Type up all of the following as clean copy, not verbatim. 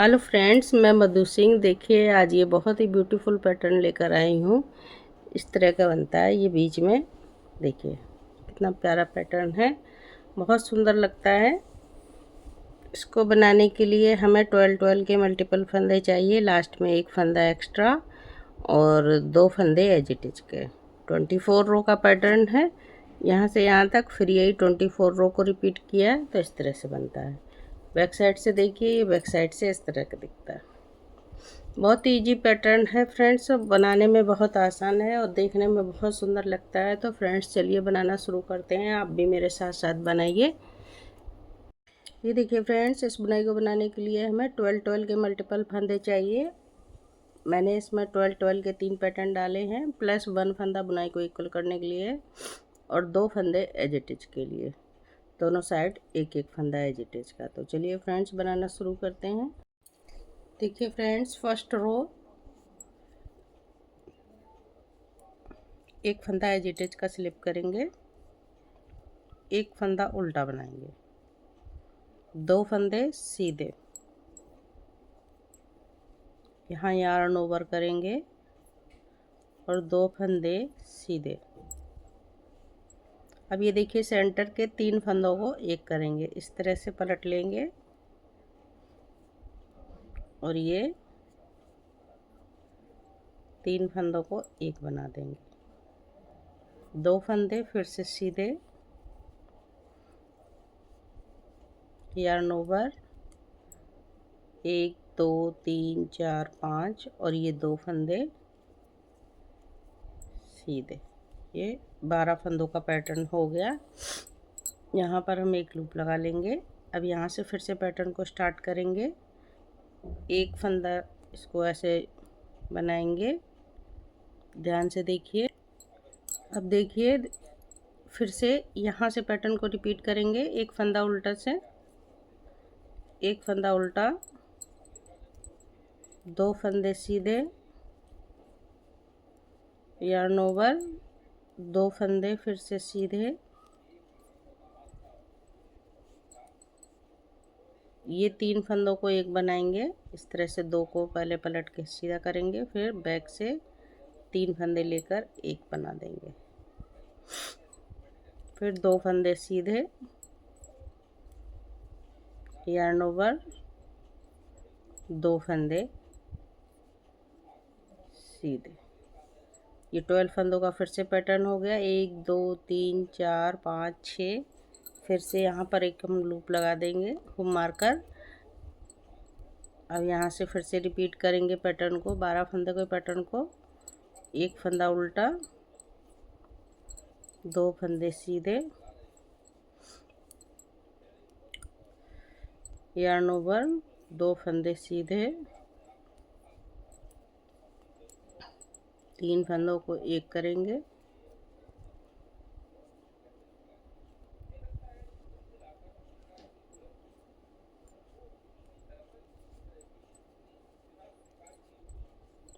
Hello friends, मैं मधु सिंह। देखिए, आज ये बहुत ही ब्यूटीफुल पैटर्न लेकर आई हूँ। इस तरह का बनता है ये बीच में। देखिए कितना प्यारा पैटर्न है, बहुत सुंदर लगता है। इसको बनाने के लिए हमें 12-12 के मल्टीपल फंदे चाहिए, लास्ट में एक फंदा एक्स्ट्रा और 2 फंदे एज इट इज के। 24 रो का पैटर्न है, यहाँ से यहाँ तक। फिर यही 24 रो को रिपीट किया है तो इस तरह से बनता है। बैक साइड से देखिए, ये बैक साइड से इस तरह का दिखता है। बहुत ही इजी पैटर्न है फ्रेंड्स, बनाने में बहुत आसान है और देखने में बहुत सुंदर लगता है। तो फ्रेंड्स चलिए बनाना शुरू करते हैं, आप भी मेरे साथ साथ बनाइए। ये देखिए फ्रेंड्स, इस बुनाई को बनाने के लिए हमें 12-12 के मल्टीपल फंदे चाहिए। मैंने इसमें 12-12 के 3 पैटर्न डाले हैं, प्लस 1 फंदा बुनाई को इक्वल करने के लिए और 2 फंदे एज इट इज के लिए। दोनों साइड एक एक फंदा एज इट इज का। तो चलिए फ्रेंड्स बनाना शुरू करते हैं। देखिए फ्रेंड्स, फर्स्ट रो एक फंदा एज इट इज का स्लिप करेंगे, एक फंदा उल्टा बनाएंगे, 2 फंदे सीधे, यहाँ यार्न ओवर करेंगे और 2 फंदे सीधे। अब ये देखिए, सेंटर के 3 फंदों को एक करेंगे, इस तरह से पलट लेंगे और ये 3 फंदों को एक बना देंगे। 2 फंदे फिर से सीधे, यार्न ओवर, 1 2 3 4 5 और ये 2 फंदे सीधे। ये 12 फंदों का पैटर्न हो गया। यहाँ पर हम एक लूप लगा लेंगे। अब यहाँ से फिर से पैटर्न को स्टार्ट करेंगे। एक फंदा इसको ऐसे बनाएंगे, ध्यान से देखिए। अब देखिए, फिर से यहाँ से पैटर्न को रिपीट करेंगे। एक फंदा उल्टा से, एक फंदा उल्टा, 2 फंदे सीधे, यार्न ओवर, 2 फंदे फिर से सीधे, ये 3 फंदों को एक बनाएंगे। इस तरह से 2 को पहले पलट के सीधा करेंगे, फिर बैक से 3 फंदे लेकर एक बना देंगे, फिर 2 फंदे सीधे, यार्न ओवर, 2 फंदे सीधे। ये 12 फंदों का फिर से पैटर्न हो गया। 1 2 3 4 5 6। फिर से यहाँ पर एक हम लूप लगा देंगे, हुक मारकर। अब यहाँ से फिर से रिपीट करेंगे पैटर्न को, 12 फंदे के पैटर्न को। एक फंदा उल्टा, 2 फंदे सीधे, यार्न ओवर, 2 फंदे सीधे, 3 फंदों को एक करेंगे,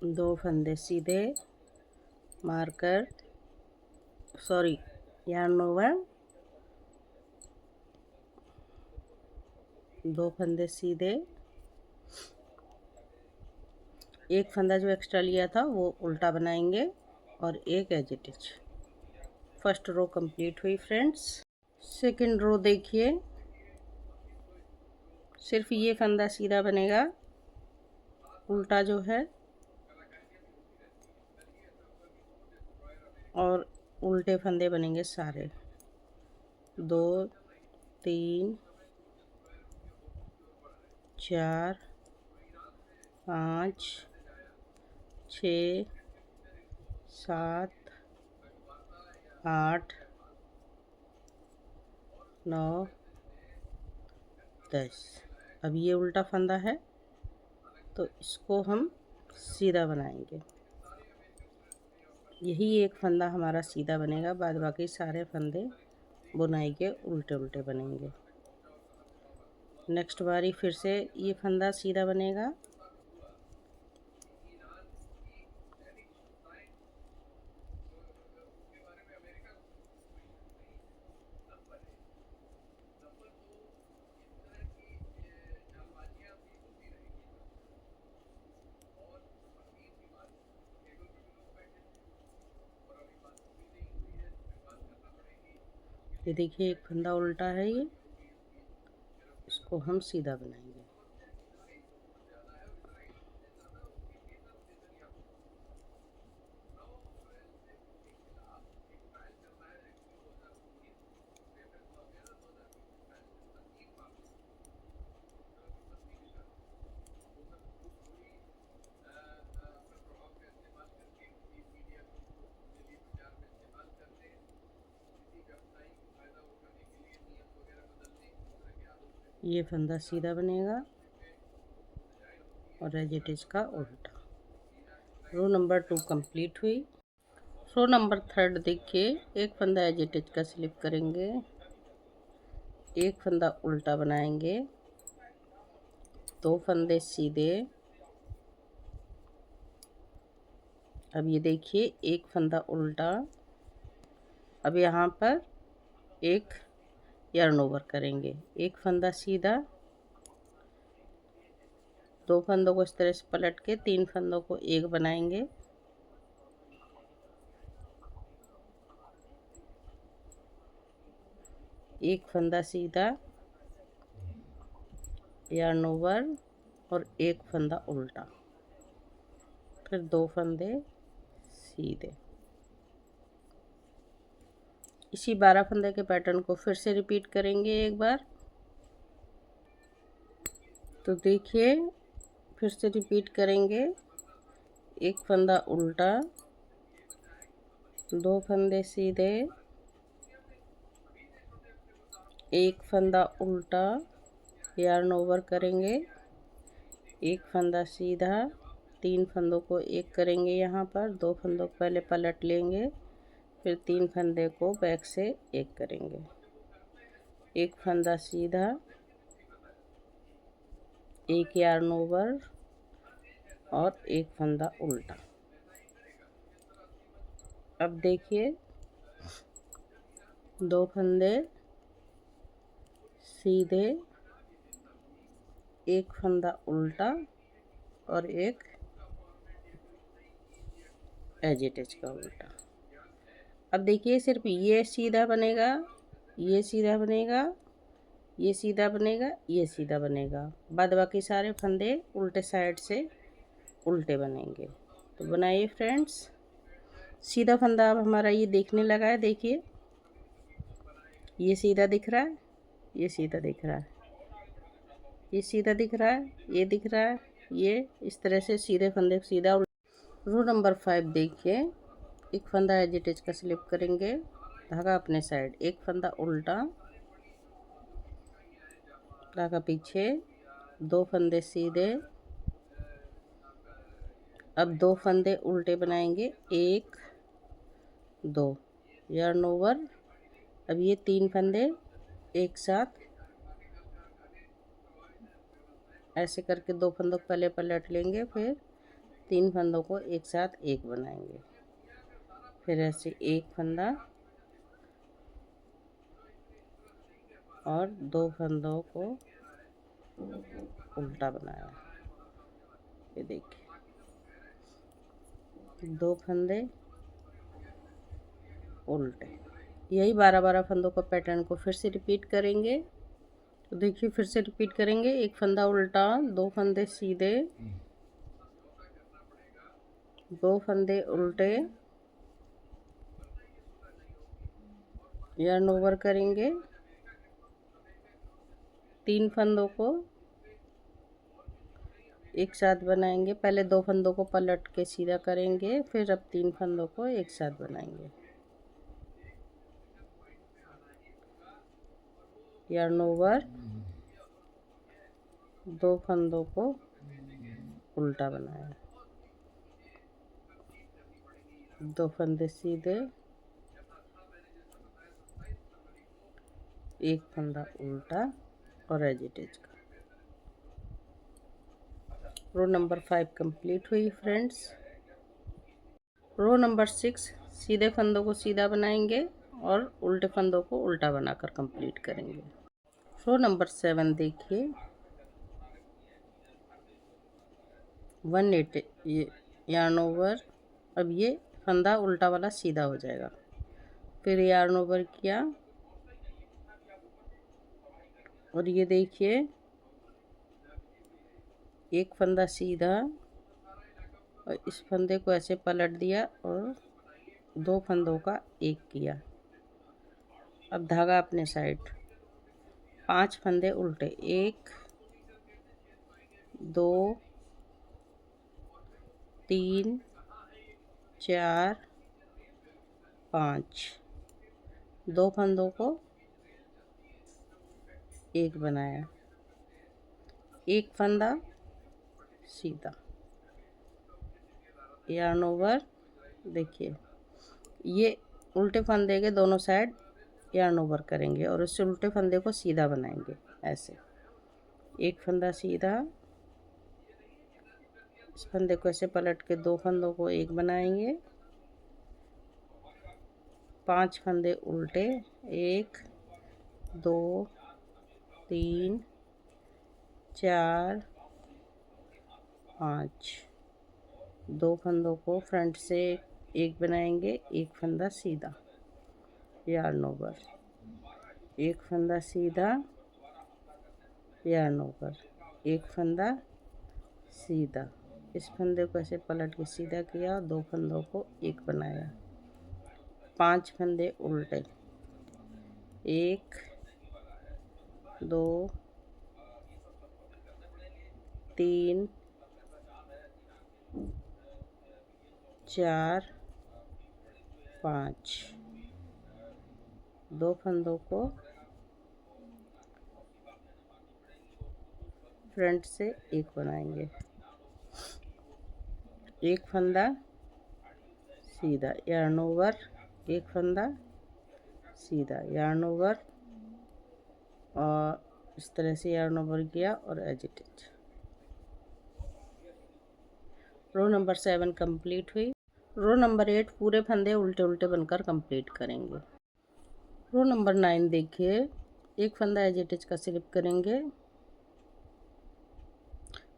दो फंदे सीधे, मार्कर, सॉरी, यार्न ओवर, 2 फंदे सीधे, एक फंदा जो एक्स्ट्रा लिया था वो उल्टा बनाएंगे और एक as it is. First row complete हुई फ्रेंड्स। सेकंड रो देखिए, सिर्फ ये फंदा सीधा बनेगा, उल्टा जो है, और उल्टे फंदे बनेंगे सारे। 2 3 4 5 6 7 8 9 10। अब ये उल्टा फंदा है तो इसको हम सीधा बनाएंगे। यही एक फंदा हमारा सीधा बनेगा, बाद बाकी सारे फंदे बुनाई के उल्टे उल्टे बनेंगे। नेक्स्ट बारी फिर से ये फंदा सीधा बनेगा, ये देखिए एक फंदा उल्टा है, ये इसको हम सीधा बनाएंगे। ये फंदा सीधा बनेगा और एज इट इज का उल्टा। रो नंबर 2 कंप्लीट हुई। रो नंबर 3 देखिए, एक फंदा एज इट इज का स्लिप करेंगे, एक फंदा उल्टा बनाएंगे, 2 फंदे सीधे। अब ये देखिए एक फंदा उल्टा। अब यहाँ पर एक yarn ओवर करेंगे, एक फंदा सीधा, 2 फंदों को इस तरह से पलट के 3 फंदों को एक बनाएंगे, एक फंदा सीधा, yarn ओवर और एक फंदा उल्टा, फिर 2 फंदे सीधे। इसी 12 फंदे के पैटर्न को फिर से रिपीट करेंगे एक बार। तो देखिए फिर से रिपीट करेंगे, एक फंदा उल्टा, 2 फंदे सीधे, एक फंदा उल्टा, yarn ओवर करेंगे, एक फंदा सीधा, 3 फंदों को एक करेंगे, यहाँ पर 2 फंदों को पहले पलट लेंगे, फिर 3 फंदे को बैक से एक करेंगे, एक फंदा सीधा, एक yarn ओवर और एक फंदा उल्टा। अब देखिए 2 फंदे सीधे, एक फंदा उल्टा और एक एज इट इज का उल्टा। अब देखिए सिर्फ ये सीधा बनेगा, ये सीधा बनेगा, ये सीधा बनेगा, ये सीधा बनेगा, बाद बाकी सारे फंदे उल्टे साइड से उल्टे बनेंगे। तो बनाइए फ्रेंड्स। सीधा फंदा अब हमारा ये देखने लगा है, देखिए ये सीधा दिख रहा है, ये सीधा दिख रहा है, ये सीधा दिख रहा है, ये दिख रहा है, ये इस तरह से सीधे फंदे सीधा। रो नंबर 5 देखिए, एक फंदा एज इट इज का स्लिप करेंगे, धागा अपने साइड, एक फंदा उल्टा, धागा पीछे, 2 फंदे सीधे। अब 2 फंदे उल्टे बनाएंगे, 1 2, yarn ओवर। अब ये 3 फंदे एक साथ ऐसे करके 2 फंदों को पहले पलट लेंगे, फिर 3 फंदों को एक साथ एक बनाएंगे, फिर ऐसे एक फंदा और 2 फंदों को उल्टा बनाया। ये देखिए 2 फंदे उल्टे। यही 12-12 फंदों का पैटर्न को फिर से रिपीट करेंगे। तो देखिए फिर से रिपीट करेंगे, एक फंदा उल्टा, 2 फंदे सीधे, 2 फंदे उल्टे, yarn ओवर करेंगे, 3 फंदों को एक साथ बनाएंगे, पहले 2 फंदों को पलट के सीधा करेंगे, फिर अब 3 फंदों को एक साथ बनाएंगे, yarn ओवर, 2 फंदों को उल्टा बनाया, 2 फंदे सीधे, एक फंदा उल्टा और एज इट इज का। रो नंबर 5 कंप्लीट हुई फ्रेंड्स। रो नंबर 6 सीधे फंदों को सीधा बनाएंगे और उल्टे फंदों को उल्टा बनाकर कंप्लीट करेंगे। रो नंबर 7 देखिए, 180 ये yarn ओवर। अब ये फंदा उल्टा वाला सीधा हो जाएगा, फिर yarn ओवर किया, और ये देखिए एक फंदा सीधा और इस फंदे को ऐसे पलट दिया और 2 फंदों का एक किया। अब धागा अपने साइड, 5 फंदे उल्टे, 1 2 3 4 5, 2 फंदों को एक बनाया, एक फंदा सीधा, यार्न ओवर। देखिए ये उल्टे फंदे के दोनों साइड यार्न ओवर करेंगे और इससे उल्टे फंदे को सीधा बनाएंगे। ऐसे एक फंदा सीधा, इस फंदे को ऐसे पलट के 2 फंदों को एक बनाएंगे, 5 फंदे उल्टे, 1 2 3 4 5, 2 फंदों को फ्रंट से एक बनाएंगे, एक फंदा सीधा, यार्न ओवर, एक फंदा सीधा, यार्न ओवर, एक फंदा सीधा, इस फंदे को ऐसे पलट के सीधा किया, 2 फंदों को एक बनाया, 5 फंदे उल्टे, 1 2 3 4 5, 2 फंदों को फ्रंट से एक बनाएंगे, एक फंदा सीधा, यार्न ओवर, एक फंदा सीधा, यार्न ओवर, और इस तरह से यार्न ओवर किया और as it is. Row number 7 complete हुई। रो नंबर 8 पूरे फंदे उल्टे उल्टे बनकर कंप्लीट करेंगे। रो नंबर 9 देखिए, एक फंदा एज इट इज का स्लिप करेंगे।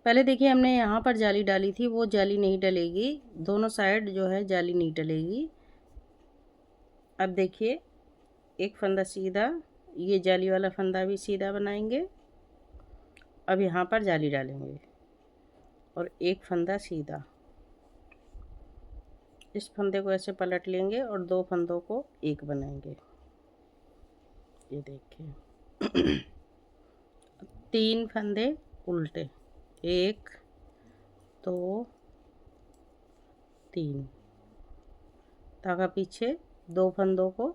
पहले देखिए हमने यहाँ पर जाली डाली थी, वो जाली नहीं डलेगी, दोनों साइड जो है जाली नहीं डलेगी। अब देखिए एक फंदा सीधा, ये जाली वाला फंदा भी सीधा बनाएंगे। अब यहाँ पर जाली डालेंगे और एक फंदा सीधा, इस फंदे को ऐसे पलट लेंगे और 2 फंदों को एक बनाएंगे। ये देखिए 3 फंदे उल्टे, 1 2 3, धागा पीछे, 2 फंदों को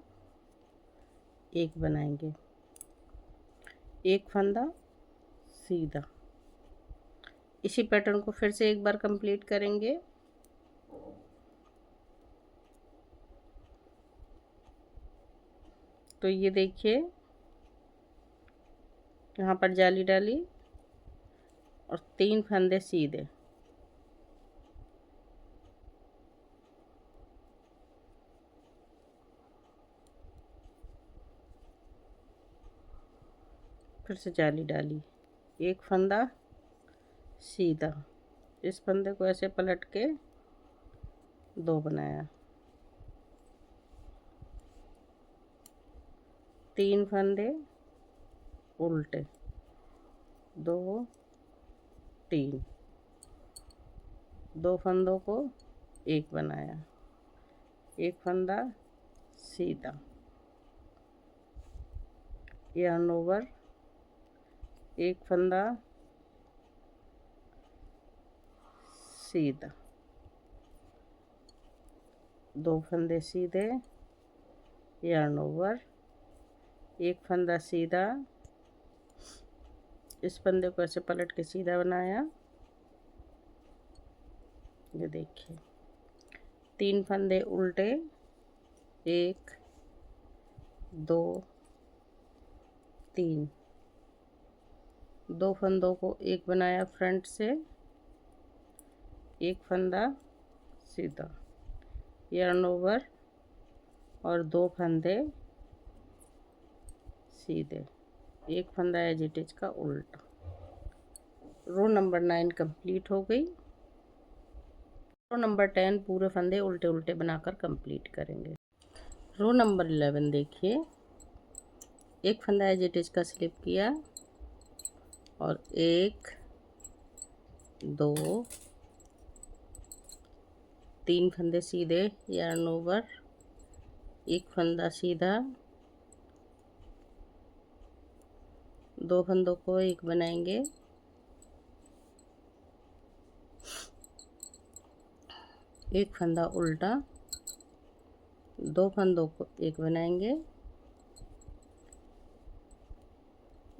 एक बनाएंगे, एक फंदा सीधा। इसी पैटर्न को फिर से एक बार कंप्लीट करेंगे। तो ये देखिए यहाँ पर जाली डाली और 3 फंदे सीधे, फिर से जाली डाली, एक फंदा सीधा, इस फंदे को ऐसे पलट के 2 बनाया, 3 फंदे उल्टे, 2 3, 2 फंदों को एक बनाया, एक फंदा सीधा, यार्न ओवर, एक फंदा सीधा, 2 फंदे सीधे, यार्न ओवर, एक फंदा सीधा, इस फंदे को ऐसे पलट के सीधा बनाया। ये देखिए 3 फंदे उल्टे, 1 2 3, 2 फंदों को एक बनाया फ्रंट से, एक फंदा सीधा, यार्न ओवर और 2 फंदे सीधे, एक फंदा एज इट इज का उल्टा। रो नंबर 9 कंप्लीट हो गई। रो नंबर 10 पूरे फंदे उल्टे उल्टे बनाकर कंप्लीट करेंगे। रो नंबर 11 देखिए, एक फंदा एज इट इज का स्लिप किया, और 1 2 3 फंदे सीधे यार्न ओवर, एक फंदा सीधा, 2 फंदों को एक बनाएंगे, एक फंदा उल्टा, 2 फंदों को एक बनाएंगे,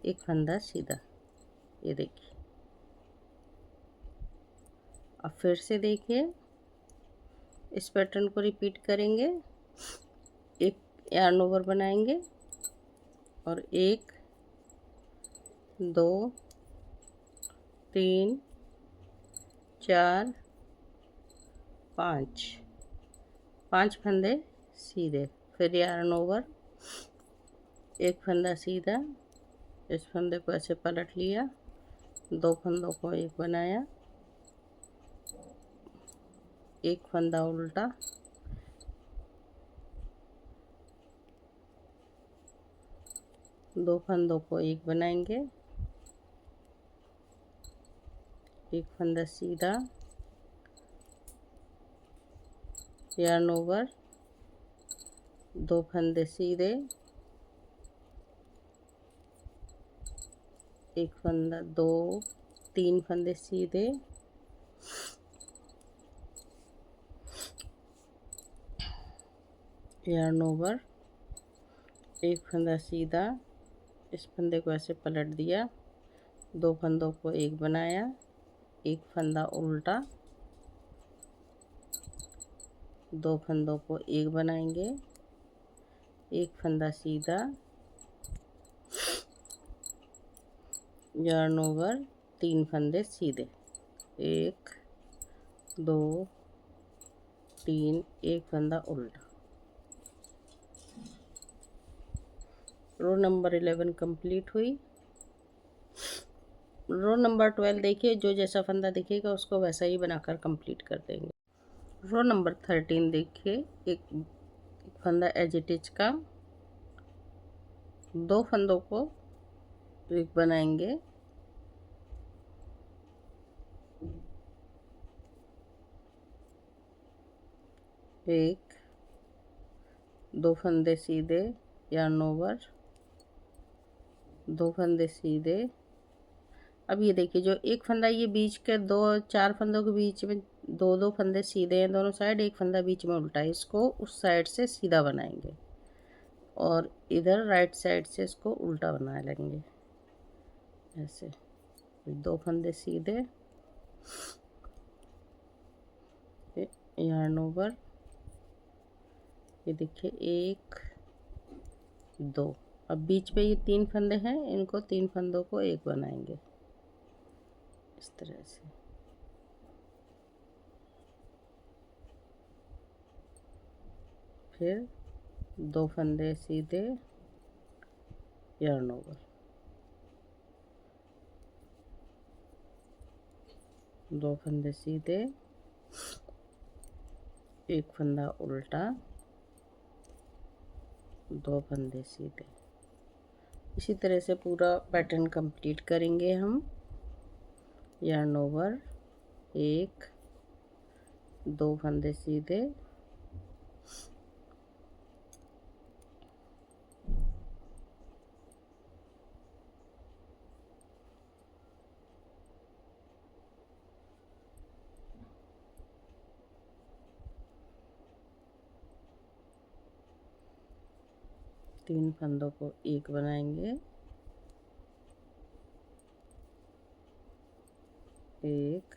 एक फंदा सीधा। ये देखिए, अब फिर से देखिए, इस पैटर्न को रिपीट करेंगे। एक यार्न ओवर बनाएंगे और 1 2 3 4 5 फंदे सीधे, फिर यार्न ओवर, एक फंदा सीधा, इस फंदे को ऐसे पलट लिया, 2 फंदों को एक बनाया, एक फंदा उल्टा, दो फंदों को एक बनाएंगे, एक फंदा सीधा, यार्न ओवर, 2 फंदे सीधे, एक फंदा, 2 3 फंदे सीधे, यार्न ओवर, एक फंदा सीधा, इस फंदे को ऐसे पलट दिया, 2 फंदों को एक बनाया, एक फंदा उल्टा, 2 फंदों को एक बनाएंगे, एक फंदा सीधा, यार्न ओवर, 3 फंदे सीधे, 1 2 3, एक फंदा उल्टा। रो नंबर 11 कंप्लीट हुई। रो नंबर 12 देखिए, जो जैसा फंदा दिखेगा उसको वैसा ही बनाकर कंप्लीट कर देंगे। रो नंबर 13 देखिए, एक फंदा एज इट इज का, 2 फंदों को एक बनाएंगे, एक 2 फंदे सीधे, यार्न ओवर, 2 फंदे सीधे। अब ये देखिए, जो एक फंदा ये बीच के 4 फंदों के बीच में 2 फंदे सीधे हैं दोनों साइड, एक फंदा बीच में उल्टा है, इसको उस साइड से सीधा बनाएंगे और इधर राइट साइड से इसको उल्टा बना लेंगे ऐसे। 2 फंदे सीधे, यार्न ओवर, ये देखिए 1 2। अब बीच में ये 3 फंदे हैं, इनको 3 फंदों को एक बनाएंगे इस तरह से। फिर 2 फंदे सीधे, यार्न ओवर, 2 फंदे सीधे, एक फंदा उल्टा, 2 फंदे सीधे। इसी तरह से पूरा पैटर्न कंप्लीट करेंगे हम। यार्न ओवर, 1 2 फंदे सीधे, तीन फंदों को एक बनाएंगे, 1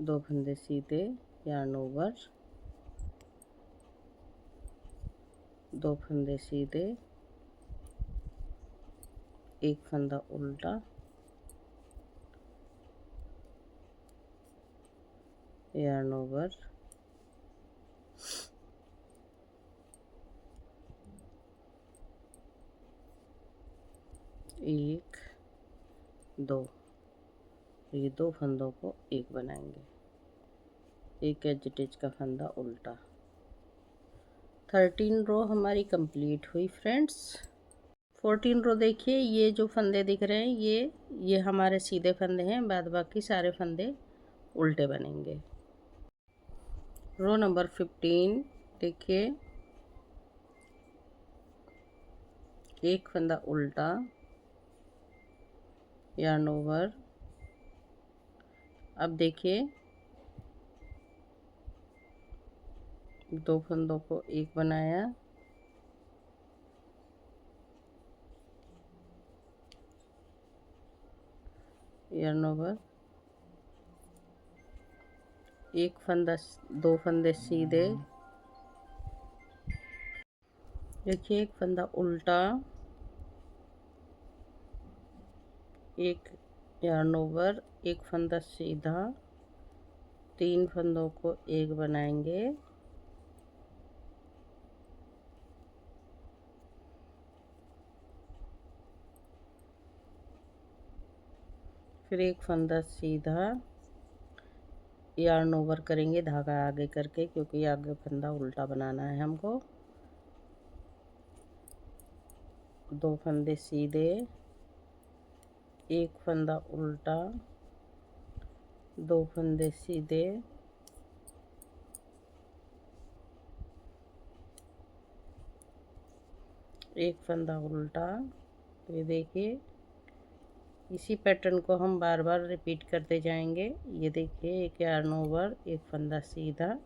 2 फंदे सीधे, यार्न ओवर, 2 फंदे सीधे, एक फंदा उल्टा, यार्न ओवर, 1 2, ये 2 फंदों को एक बनाएंगे, एक एजिटेज का फंदा उल्टा। 13 रो हमारी कंप्लीट हुई फ्रेंड्स। 14 रो देखिए, ये जो फंदे दिख रहे हैं ये हमारे सीधे फंदे हैं, बाद बाकी सारे फंदे उल्टे बनेंगे। रो नंबर 15 देखिए, एक फंदा उल्टा, yarn ओवर। अब देखिए, दो फंदों को एक बनाया, yarn ओवर, एक फंदा, दो फंदे सीधे, देखिए एक फंदा उल्टा, एक yarn ओवर, एक फंदा सीधा, तीन फंदों को एक बनाएंगे, फिर एक फंदा सीधा, yarn ओवर करेंगे धागा आगे करके, क्योंकि आगे फंदा उल्टा बनाना है हमको। दो फंदे सीधे, एक फंदा उल्टा, दो फंदे सीधे, एक फंदा उल्टा। ये देखिए, इसी पैटर्न को हम बार बार रिपीट करते जाएंगे। ये देखिए, एक yarn ओवर, एक फंदा सीधा,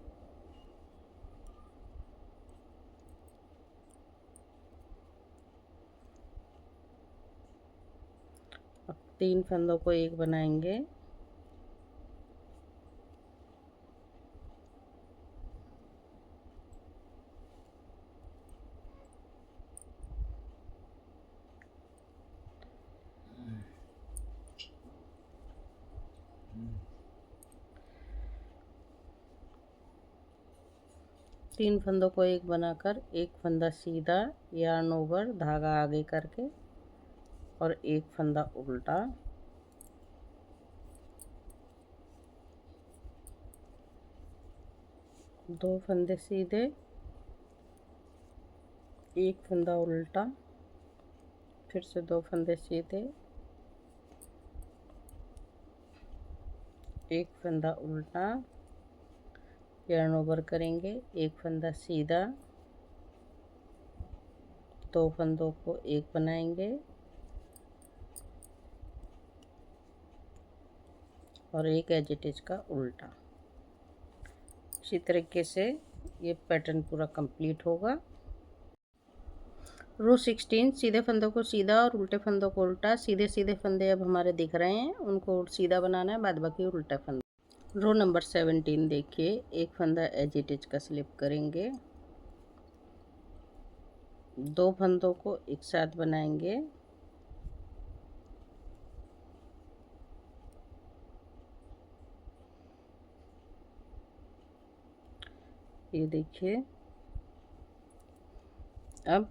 अब तीन फंदों को एक बनाएंगे, तीन फंदों को एक बनाकर एक फंदा सीधा, yarn ओवर धागा आगे करके, और एक फंदा उल्टा, दो फंदे सीधे, एक फंदा उल्टा, फिर से दो फंदे सीधे, एक फंदा उल्टा, yarn ओवर करेंगे, एक फंदा सीधा, दो फंदों को एक बनाएंगे, और एक एज इट इज का उल्टा। इसी तरीके से ये पैटर्न पूरा कंप्लीट होगा। रो 16, सीधे फंदों को सीधा और उल्टे फंदों को उल्टा। सीधे सीधे फंदे अब हमारे दिख रहे हैं, उनको सीधा बनाना है, बाद बाकी उल्टा फंदा। रो नंबर 17 देखिए, एक फंदा एज इट इज का स्लिप करेंगे, दो फंदों को एक साथ बनाएंगे, ये देखिए। अब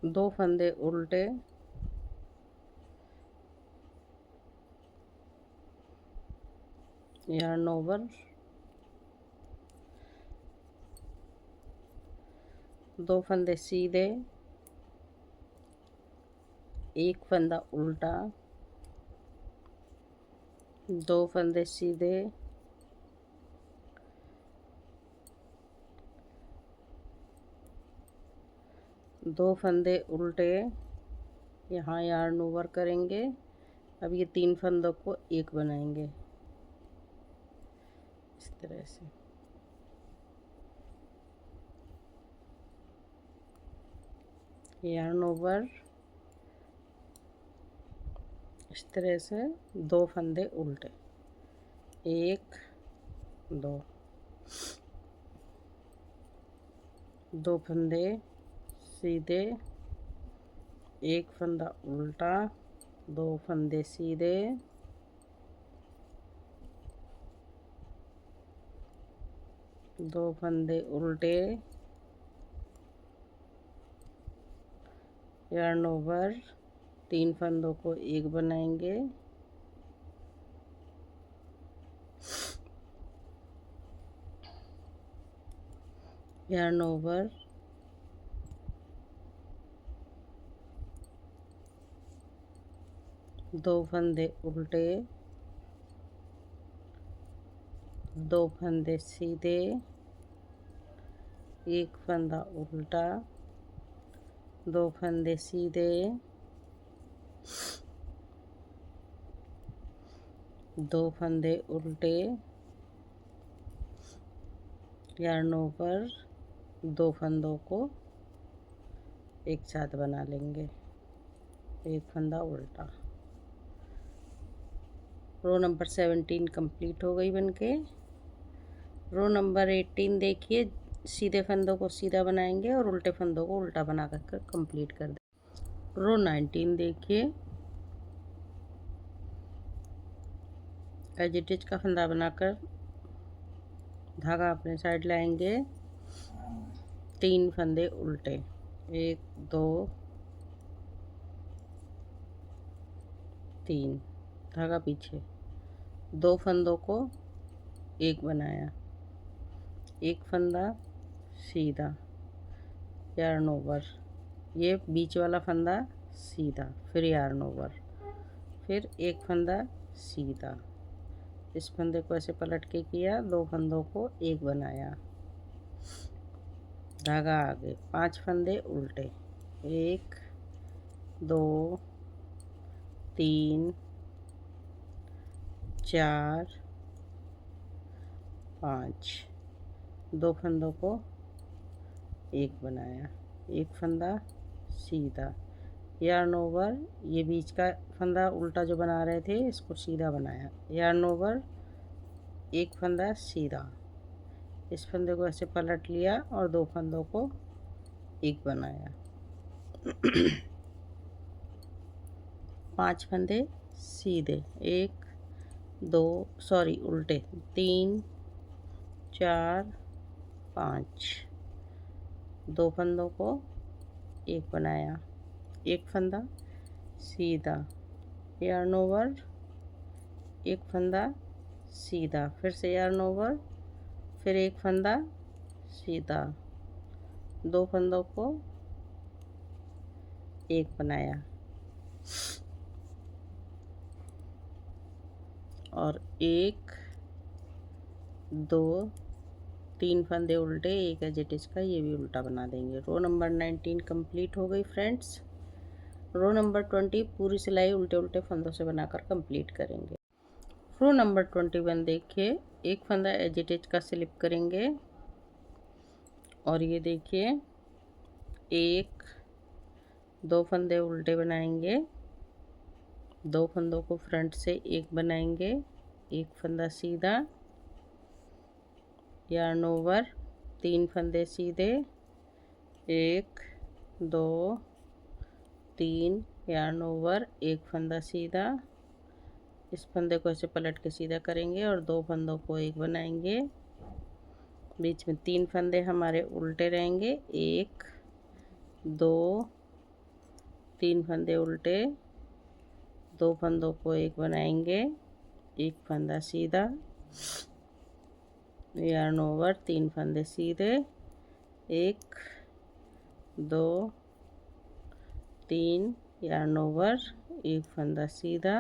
दो फंदे उल्टे, yarn ओवर, दो फंदे सीधे, एक फंदा उल्टा, दो फंदे सीधे, दो फंदे उल्टे, यहाँ yarn ओवर करेंगे। अब ये तीन फंदों को एक बनाएंगे इस तरह से। yarn ओवर, इस तरह से दो फंदे उल्टे, एक दो फंदे सीधे, एक फंदा उल्टा, दो फंदे सीधे, दो फंदे उल्टे, yarn ओवर, 3 फंदों को एक बनाएंगे, yarn ओवर, दो फंदे उल्टे, दो फंदे सीधे, एक फंदा उल्टा, दो फंदे सीधे, दो फंदे उल्टे, yarn ओवर, दो फंदों को एक साथ बना लेंगे, एक फंदा उल्टा। रो नंबर 17 कंप्लीट हो गई बनके। रो नंबर 18 देखिए, सीधे फंदों को सीधा बनाएंगे और उल्टे फंदों को उल्टा बना कर कंप्लीट कर दें। रो 19 देखिए, एजिटिज का फंदा बनाकर धागा अपने साइड लाएंगे, 3 फंदे उल्टे, 1 2 3, धागा पीछे, दो फंदों को एक बनाया, एक फंदा सीधा, yarn ओवर, ये बीच वाला फंदा सीधा, फिर yarn ओवर, फिर एक फंदा सीधा, इस फंदे को ऐसे पलट के किया, दो फंदों को एक बनाया, धागा आगे, 5 फंदे उल्टे, 1 2 3 4 5, दो फंदों को एक बनाया, एक फंदा सीधा, yarn ओवर, ये बीच का फंदा उल्टा जो बना रहे थे इसको सीधा बनाया, yarn ओवर, एक फंदा सीधा, इस फंदे को ऐसे पलट लिया और दो फंदों को एक बनाया, 5 फंदे सीधे, 1 2 सॉरी उल्टे, 3 4 5, दो फंदों को एक बनाया, एक फंदा सीधा, yarn ओवर, एक फंदा सीधा, फिर से yarn ओवर, फिर एक फंदा सीधा, दो फंदों को एक बनाया और 1 2 3 फंदे उल्टे, एक एजिटिज का ये भी उल्टा बना देंगे। रो नंबर 19 कंप्लीट हो गई फ्रेंड्स। रो नंबर 20 पूरी सिलाई उल्टे उल्टे फंदों से बनाकर कंप्लीट करेंगे। रो नंबर 21 देखिए, एक फंदा एजिटिज का स्लिप करेंगे और ये देखिए, एक दो फंदे उल्टे बनाएंगे, दो फंदों को फ्रंट से एक बनाएंगे, एक फंदा सीधा, yarn ओवर, 3 फंदे सीधे, 1 2 3, yarn ओवर, एक फंदा सीधा, इस फंदे को ऐसे पलट के सीधा करेंगे और दो फंदों को एक बनाएंगे, बीच में 3 फंदे हमारे उल्टे रहेंगे, 1 2 3 फंदे उल्टे, दो फंदों को एक बनाएंगे, एक फंदा सीधा, yarn ओवर, 3 फंदे सीधे, 1 2 3, yarn ओवर, एक फंदा सीधा,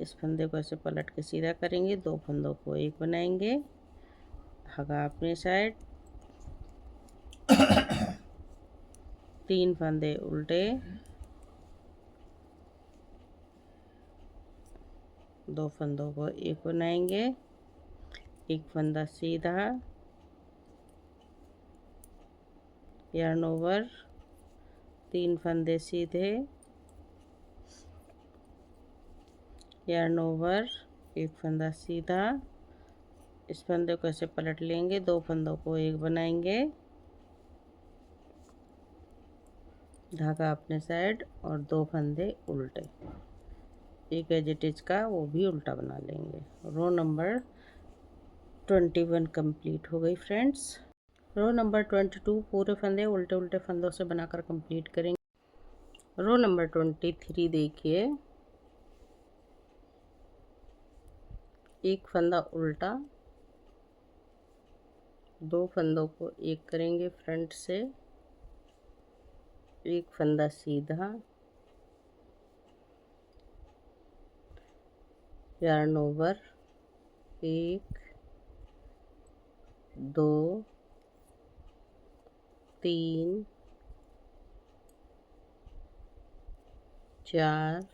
इस फंदे को ऐसे पलट के सीधा करेंगे, दो फंदों को एक बनाएंगे, धागा अपने साइड, 3 फंदे उल्टे, दो फंदों को एक बनाएंगे, एक फंदा सीधा, yarn ओवर, 3 फंदे सीधे, yarn ओवर, एक फंदा सीधा, इस फंदे को ऐसे पलट लेंगे, दो फंदों को एक बनाएंगे, धागा अपने साइड और दो फंदे उल्टे, एक एजिटिज का वो भी उल्टा बना लेंगे। रो नंबर 21 कंप्लीट हो गई फ्रेंड्स। रो नंबर 22 पूरे फंदे उल्टे उल्टे फंदों से बनाकर कंप्लीट करेंगे। रो नंबर 23 देखिए, एक फंदा उल्टा, 2 फंदों को एक करेंगे फ्रंट से, एक फंदा सीधा, yarn ओवर, 1 2 3 4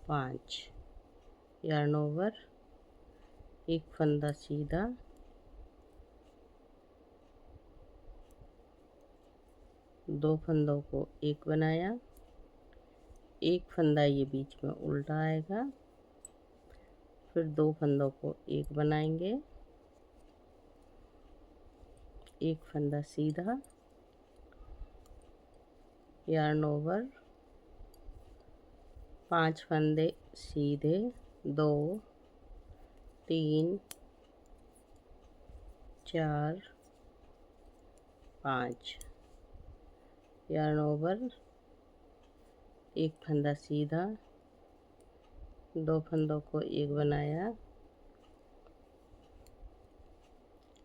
5, yarn ओवर, एक फंदा सीधा, 2 फंदों को एक बनाया, एक फंदा ये बीच में उल्टा आएगा, फिर 2 फंदों को एक बनाएंगे, एक फंदा सीधा, yarn ओवर, 5 फंदे सीधे, 2 3 4 5, yarn ओवर, एक फंदा सीधा, 2 फंदों को एक बनाया,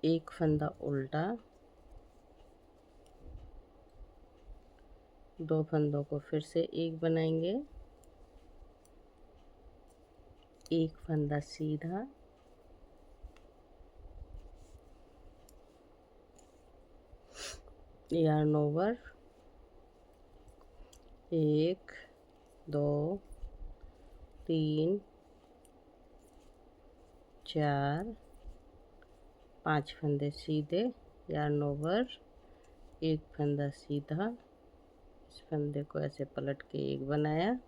एक फंदा उल्टा, 2 फंदों को फिर से एक बनाएंगे, एक फंदा सीधा, yarn ओवर, 1 2 3 4 5 फंदे सीधे, yarn ओवर, एक फंदा सीधा, इस फंदे को ऐसे पलट के एक बनाया,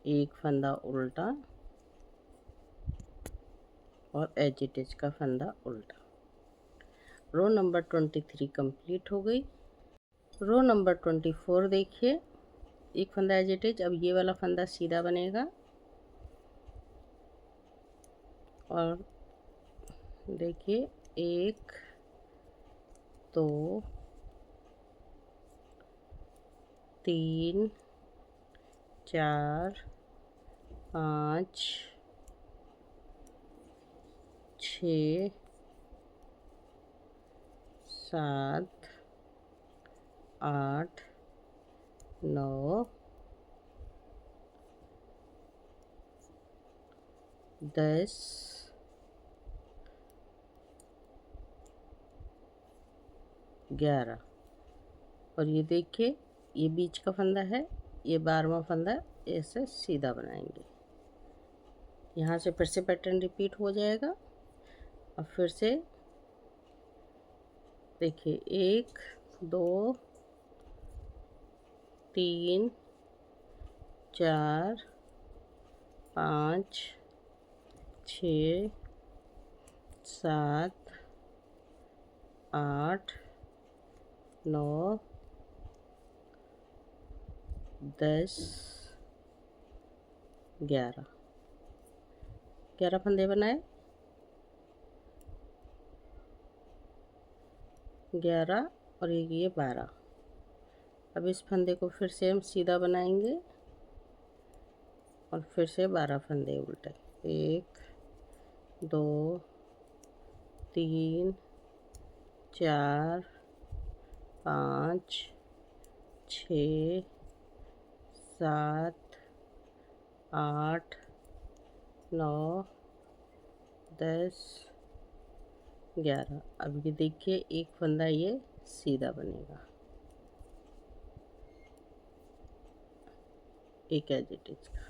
एक फंदा उल्टा और एज इट इज का फंदा उल्टा। रो नंबर 23 कंप्लीट हो गई। रो नंबर 24 देखिए, एक फंदा एज इट इज, अब ये वाला फंदा सीधा बनेगा और देखिए 1 2 3 4 5 6 7 8 9 10 11, और ये देखिए ये बीच का फंदा है, ये 12वां फंदा ऐसे सीधा बनाएंगे। यहाँ से फिर से पैटर्न रिपीट हो जाएगा। अब फिर से देखिए 1 2 3 4 5 6 7 8 9 10 11 फंदे बनाए, 11 और एक ये 12। अब इस फंदे को फिर से हम सीधा बनाएंगे और फिर से 12 फंदे उल्टे, 1 2 3 4 5 6 7 8 9 10 11। अब ये देखिए एक फंदा ये सीधा बनेगा, एक एज इट इज का।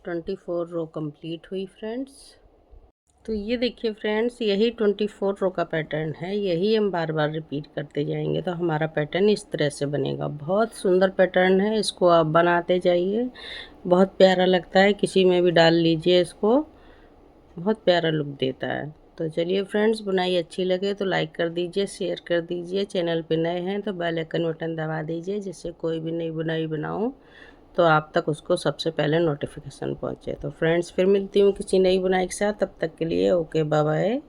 24 रो कंप्लीट हुई फ्रेंड्स। तो ये देखिए फ्रेंड्स, यही 24 रो का पैटर्न है, यही हम बार बार रिपीट करते जाएंगे तो हमारा पैटर्न इस तरह से बनेगा। बहुत सुंदर पैटर्न है, इसको आप बनाते जाइए, बहुत प्यारा लगता है, किसी में भी डाल लीजिए इसको, बहुत प्यारा लुक देता है। तो चलिए फ्रेंड्स, बुनाई अच्छी लगे तो लाइक कर दीजिए, शेयर कर दीजिए, चैनल पे नए हैं तो बेल आइकन बटन दबा दीजिए, जिससे कोई भी नई बुनाई बनाऊं तो आप तक उसको सबसे पहले नोटिफिकेशन पहुंचे। तो फ्रेंड्स फिर मिलती हूँ किसी नई बुनाई के साथ, तब तक के लिए ओके बाय बाय।